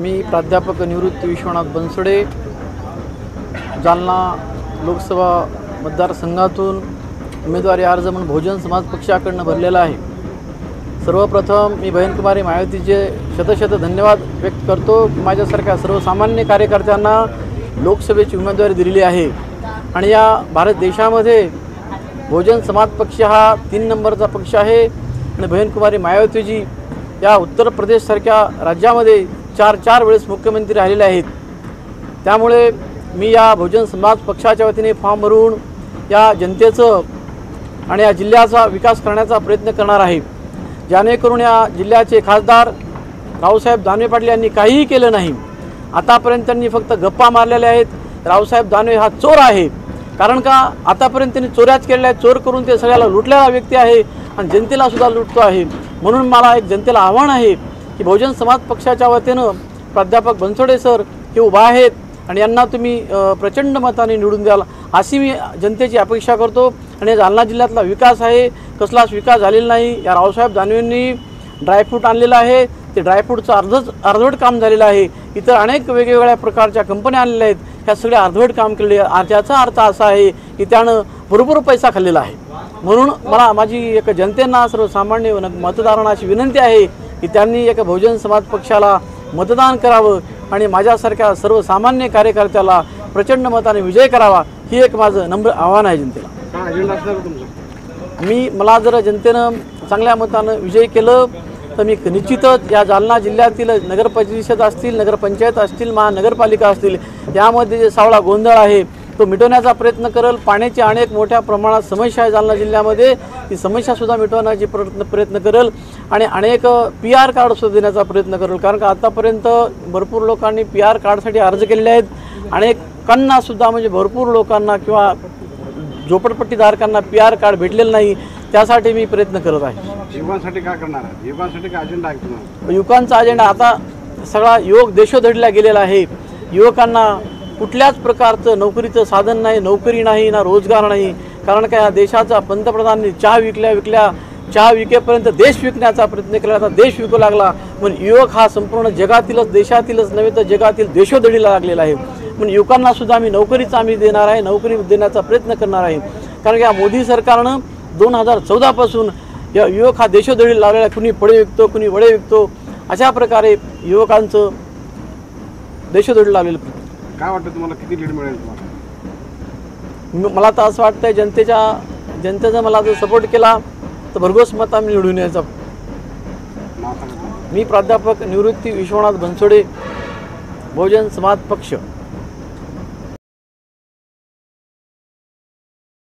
मी प्राध्यापक निवृत्ती विश्वनाथ बनसोडे, जालना लोकसभा मतदारसंघातून उमेदवारी अर्ज म्हणून बहुजन समाज पक्षाकडून भरलेला आहे। सर्वप्रथम मी बहनकुमारी मायावतीचे शतशत धन्यवाद व्यक्त करतो की माझ्यासारख्या सर्वसामान्य कार्यकर्त्यांना लोकसभेची उमेदवारी दिलेली आहे। आणि या भारत देशामध्ये बहुजन समाज पक्ष हा 3 नंबरचा पक्ष आहे आणि बहनकुमारी मायावतीजी या उत्तर प्रदेशसारख्या राज्यामध्ये 4 वेळेस मुख्यमंत्री राहिलेले आहेत। त्यामुळे मी या बहुजन समाज पक्षाच्या वतीने फॉर्म भरून या जनतेचं आणि या जिल्ह्याचा विकास करण्याचा प्रयत्न करणार आहे, जेणेकरून या जिल्ह्याचे खासदार रावसाहेब दानवे पाटील यांनी काहीही केलं नाही। आतापर्यंत त्यांनी फक्त गप्पा मारलेल्या आहेत। रावसाहेब दानवे हा चोर आहे, कारण का आतापर्यंत त्यांनी चोऱ्याच केलेल्या आहेत। चोर करून ते सगळ्याला लुटलेला व्यक्ती आहे आणि जनतेला सुद्धा लुटतो आहे। म्हणून मला एक जनतेला आव्हान आहे की बहुजन समाज पक्षाच्या वतीनं प्राध्यापक बनसोडे सर हे उभा आहेत आणि यांना तुम्ही प्रचंड मताने निवडून द्याल अशी मी जनतेची अपेक्षा करतो। आणि जालना जिल्ह्यातला विकास आहे, कसलाच विकास झालेला नाही। या रावसाहेब दानवेंनी ड्रायफ्रूट आणलेलं आहे, ते ड्रायफ्रूटचं अर्धवट काम झालेलं आहे। इतर अनेक वेगवेगळ्या प्रकारच्या कंपन्या आणलेल्या आहेत, ह्या सगळ्या अर्धवट काम केलेले आहे। त्याचा अर्थ असा आहे की त्यानं भरपूर पैसा खाल्लेला आहे। म्हणून मला माझी एक जनतेंना सर्वसामान्य मतदारांना अशी विनंती आहे की त्यांनी एक बहुजन समाज पक्षाला मतदान करावं आणि माझ्यासारख्या सर्वसामान्य कार्यकर्त्याला प्रचंड मताने विजय करावा, ही एक माझं नम्र आव्हान आहे जनतेला। मला जर जनतेनं चांगल्या मतानं विजय केलं तर मी निश्चितच या जालना जिल्ह्यातील नगरपरिषद असतील, नगरपंचायत असतील, महानगरपालिका असतील, यामध्ये जे सावळा गोंधळ आहे तो मिटवण्याचा प्रयत्न करेल। पाण्याची अनेक मोठ्या प्रमाणात समस्या आहे जालना जिल्ह्यामध्ये, ती समस्यासुद्धा मिटवण्याची प्रयत्न करेल आणि अनेक PR कार्डसुद्धा देण्याचा प्रयत्न करेल। कारण का आतापर्यंत भरपूर लोकांनी PR कार्डसाठी अर्ज केलेले आहेत। अनेकांनासुद्धा म्हणजे भरपूर लोकांना किंवा झोपडपट्टीधारकांना PR कार्ड भेटलेलं नाही, त्यासाठी मी प्रयत्न करत आहे। युवकांसाठी काय करणार आहे? युवकांसाठी काय अजेंडा आहे तुम्हाला? युवकांचा अजेंडा आता सगळा युवक देशोधडीला गेलेला आहे। युवकांना कुठल्याच प्रकारचं नोकरीचं साधन नाही, नोकरी नाही ना रोजगार नाही। कारण का या देशाचा पंतप्रधानांनी चहा विकेपर्यंत देश विकण्याचा प्रयत्न केला, आता देश विकू लागला। म्हणून युवक हा संपूर्ण जगातीलच, देशातीलच नव्हे तर जगातील देशोधडीला लागलेला आहे। म्हणून युवकांना सुद्धा आम्ही देणार आहे, नोकरी देण्याचा प्रयत्न करणार आहे। कारण या मोदी सरकारनं 2014 पासून या युवक हा देशोधडीला लागलेला आहे। कुणी पडे विकतो, कुणी वडे विकतो, अशा प्रकारे युवकांचं देशोधडीला लागलेलं। काय वाटतं तुम्हाला, किती लीड मिळेल तुम्हाला? मला तर असं वाटतंय जनतेचा मला जर सपोर्ट केला तर भरघोस मत आम्ही निवडून यायचा। मी प्राध्यापक निवृत्ती विश्वनाथ बनसोडे, बहुजन समाज पक्ष।